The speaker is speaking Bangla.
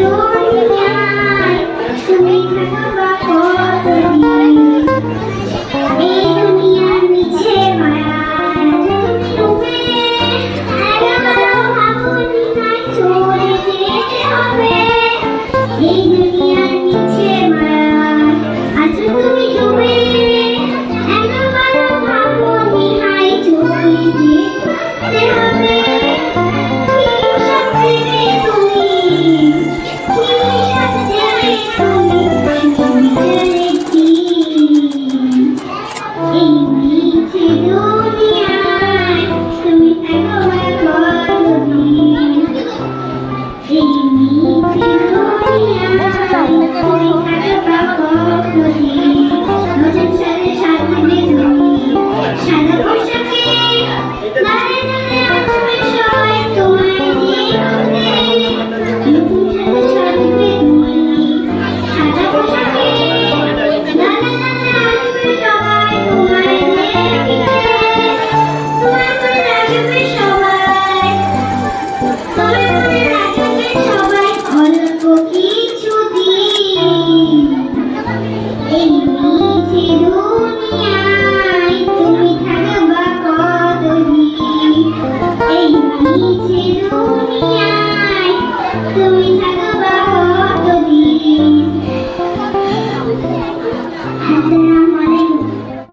দুনিয়ায় তুমি থাকবা কতদিন এই দুনিয়ার মিছে মায়ায় তুমি একবারও ভাবনি নাই চলে যেতে হবে এই দুনিয়ার মিছে মায়ায় আজ তুমি ডুবে একবারও ভাবনি নাই চলে যেতে হবে এই মিছে দুনিয়া